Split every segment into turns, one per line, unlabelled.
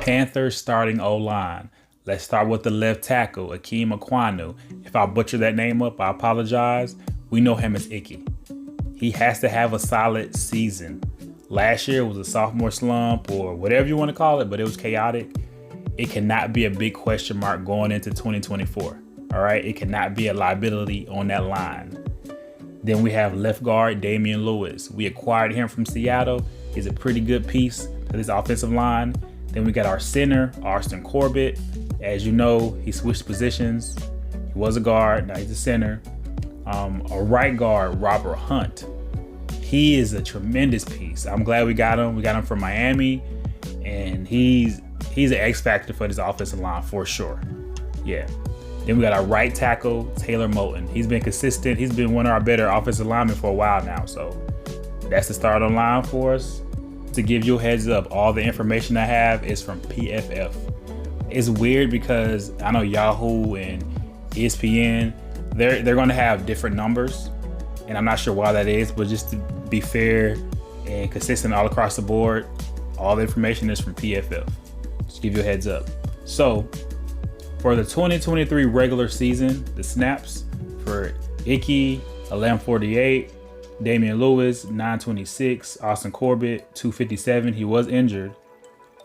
Panthers starting O-line. Let's start with the left tackle, Akeem Ekwonu. If I butcher that name up, I apologize. We know him as Icky. He has to have a solid season. Last year was a sophomore slump or whatever you want to call it, but it was chaotic. It cannot be a big question mark going into 2024. All right, it cannot be a liability on that line. Then we have left guard Damian Lewis. We acquired him from Seattle. He's a pretty good piece to this offensive line. Then we got our center, Austin Corbett. As you know, he switched positions. He was a guard, now he's a center. A right guard, Robert Hunt. He is a tremendous piece. I'm glad we got him. We got him from Miami, and he's an X factor for this offensive line for sure. Yeah. Then we got our right tackle, Taylor Moton. He's been consistent. He's been one of our better offensive linemen for a while now. So that's the start on line for us. To give you a heads up, all the information I have is from PFF. It's weird because I know Yahoo and ESPN, they're going to have different numbers, and I'm not sure why that is, but just to be fair and consistent all across the board, all the information is from PFF. Just give you a heads up. So for the 2023 regular season, the snaps for Icky, 1148, Damian Lewis, 926, Austin Corbett, 257. He was injured.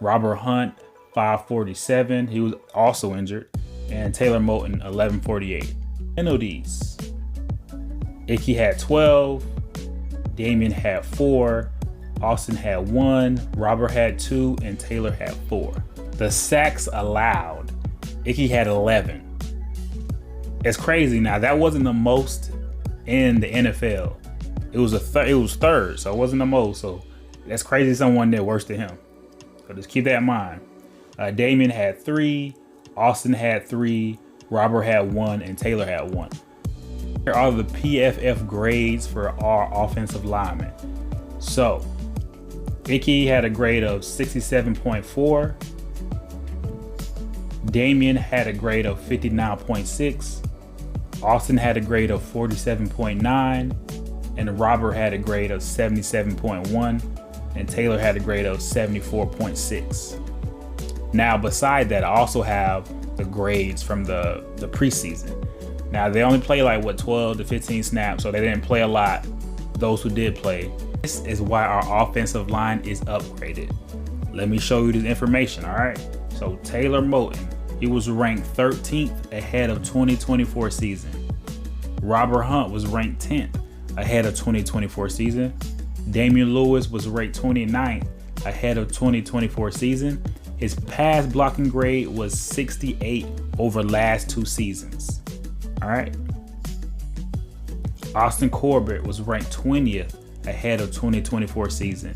Robert Hunt, 547. He was also injured. And Taylor Moton, 1148. NODs. Icky had 12. Damian had 4. Austin had 1. Robert had 2. And Taylor had 4. The sacks allowed, Icky had 11. It's crazy. Now, that wasn't the most in the NFL. It was third, so it wasn't the most. So that's crazy. Someone did worse than him. So just keep that in mind. Damian had 3, Austin had 3, Robert had 1, and Taylor had 1. Here are the PFF grades for our offensive linemen. So Icky had a grade of 67.4. Damian had a grade of 59.6. Austin had a grade of 47.9. And Robert had a grade of 77.1, and Taylor had a grade of 74.6. Now, beside that, I also have the grades from the preseason. Now, they only play like 12 to 15 snaps, so they didn't play a lot. Those who did play. This is why our offensive line is upgraded. Let me show you this information, all right? So Taylor Moton, he was ranked 13th ahead of 2024 season. Robert Hunt was ranked 10th. Ahead of 2024 season. Damian Lewis was ranked 29th ahead of 2024 season. His pass blocking grade was 68 over last 2 seasons. All right. Austin Corbett was ranked 20th ahead of 2024 season.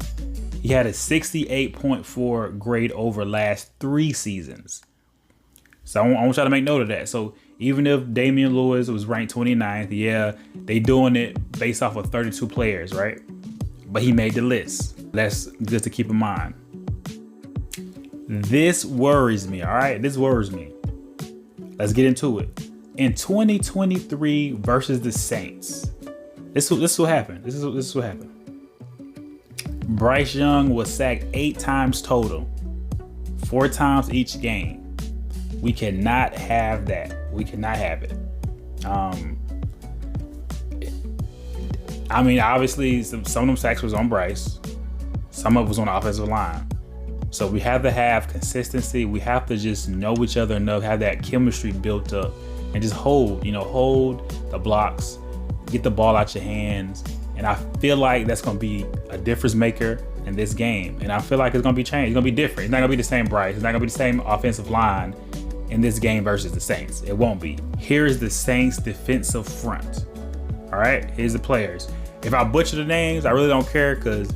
He had a 68.4 grade over last 3 seasons. So I want y'all to make note of that. So even if Damian Lewis was ranked 29th, yeah, they doing it based off of 32 players, right? But he made the list. That's good to keep in mind. This worries me, all right? This worries me. Let's get into it. In 2023 versus the Saints, this is what happened. This is what happened. Bryce Young was sacked 8 times total, 4 times each game. We cannot have that. We cannot have it. I mean, obviously, some of them sacks was on Bryce. Some of it was on the offensive line. So we have to have consistency. We have to just know each other enough, have that chemistry built up, and just hold the blocks, get the ball out your hands. And I feel like that's going to be a difference maker in this game. And I feel like it's going to be changed. It's going to be different. It's not going to be the same Bryce. It's not going to be the same offensive line in this game versus the Saints. It won't be. Here is the Saints defensive front. All right, here's the players. If I butcher the names, I really don't care because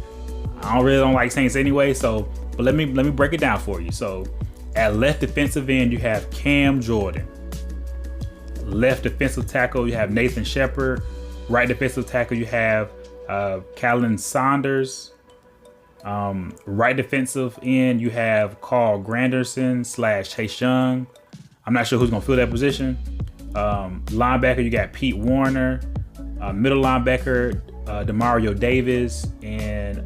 I really don't like Saints anyway. So, but let me break it down for you. So, at left defensive end, you have Cam Jordan. Left defensive tackle, you have Nathan Shepard. Right defensive tackle, you have Callan Saunders. Right defensive end, you have Carl Granderson / Chase Young. I'm not sure who's going to fill that position. Linebacker, you got Pete Warner. Middle linebacker, Demario Davis. And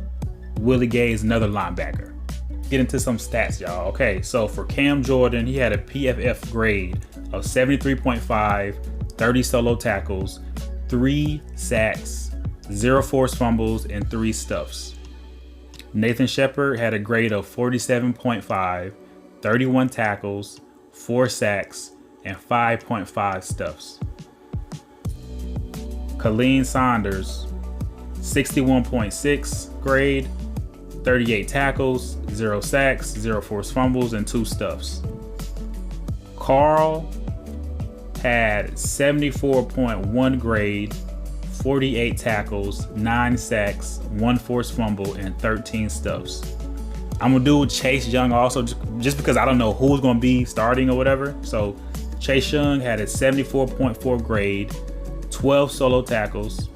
Willie Gay is another linebacker. get into some stats, y'all. Okay, so for Cam Jordan, he had a PFF grade of 73.5, 30 solo tackles, 3 sacks, 0 forced fumbles, and 3 stuffs. Nathan Shepard had a grade of 47.5, 31 tackles, 4 sacks, and 5.5 stuffs. Colleen Saunders, 61.6 grade, 38 tackles, 0 sacks, 0 forced fumbles, and 2 stuffs. Carl had 74.1 grade, 48 tackles, 9 sacks, 1 forced fumble, and 13 stuffs. I'm gonna do Chase Young also, just because I don't know who's gonna be starting or whatever. So Chase Young had a 74.4 grade, 12 solo tackles,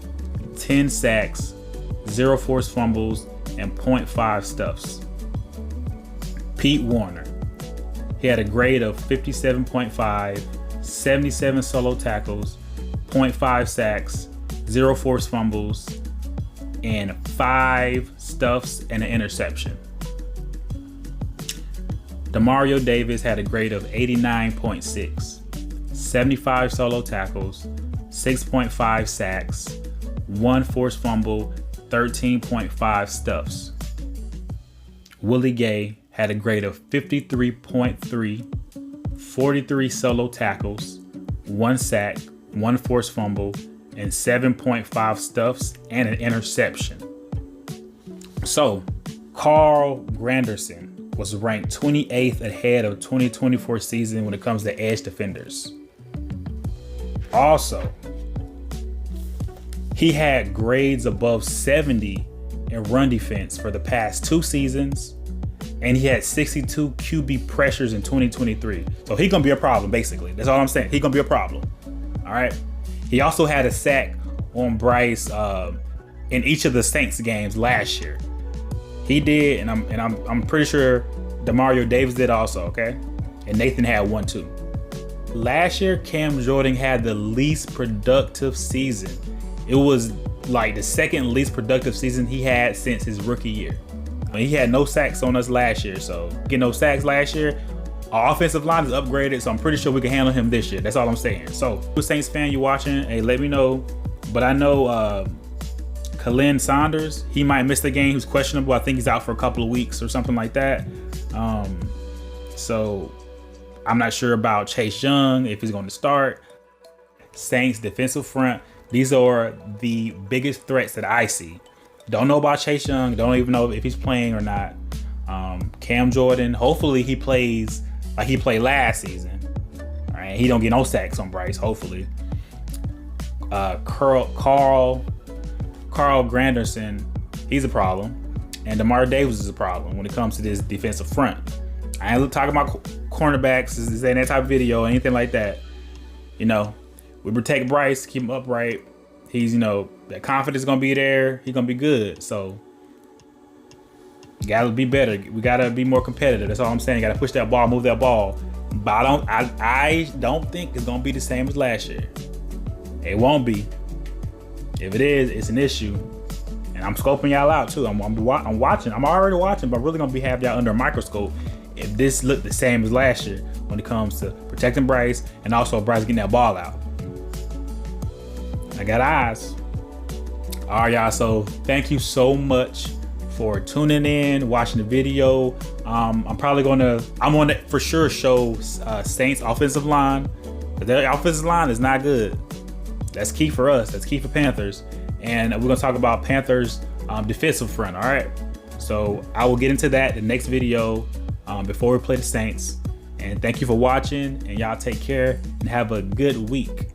10 sacks, 0 forced fumbles, and 0.5 stuffs. Pete Warner, he had a grade of 57.5, 77 solo tackles, 0.5 sacks, 0 forced fumbles, and 5 stuffs and an interception. Demario Davis had a grade of 89.6, 75 solo tackles, 6.5 sacks, 1 forced fumble, 13.5 stuffs. Willie Gay had a grade of 53.3, 43 solo tackles, 1 sack, 1 forced fumble, and 7.5 stuffs and an interception. So, Carl Granderson was ranked 28th ahead of 2024 season when it comes to edge defenders. Also, he had grades above 70 in run defense for the past 2 seasons, and he had 62 QB pressures in 2023. So he's gonna be a problem, basically. That's all I'm saying. He's gonna be a problem. All right. He also had a sack on Bryce in each of the Saints games last year. He did, and I'm pretty sure Demario Davis did also. Okay, and Nathan had one too. Last year, Cam Jordan had the least productive season. It was like the second least productive season he had since his rookie year. I mean, he had no sacks on us last year, so getting no sacks last year. Our offensive line is upgraded, so I'm pretty sure we can handle him this year. That's all I'm saying. So, if you're a Saints fan, you watching, hey, let me know. But I know Colleen Saunders, he might miss the game. He was questionable. I think he's out for a couple of weeks or something like that. So, I'm not sure about Chase Young, if he's going to start. Saints defensive front. These are the biggest threats that I see. Don't know about Chase Young. Don't even know if he's playing or not. Cam Jordan, hopefully he plays like he played last season. All right, he don't get no sacks on Bryce, hopefully. Carl Granderson, he's a problem. And Demario Davis is a problem when it comes to this defensive front. I ain't talking about cornerbacks, this ain't that type of video or anything like that. You know, we protect Bryce, keep him upright. He's, you know, that confidence is going to be there. He's going to be good. So, you got to be better. We got to be more competitive. That's all I'm saying. You got to push that ball, move that ball. But I don't think it's going to be the same as last year. It won't be. If it is, it's an issue. And I'm scoping y'all out too. I'm watching. I'm already watching, but I'm really going to have y'all under a microscope if this looked the same as last year when it comes to protecting Bryce and also Bryce getting that ball out. I got eyes. All right, y'all. So thank you so much for tuning in, watching the video. I'm going to for sure show Saints offensive line. But their offensive line is not good. That's key for us. That's key for Panthers. And we're going to talk about Panthers defensive front. All right. So I will get into that in the next video before we play the Saints. And thank you for watching. And y'all take care and have a good week.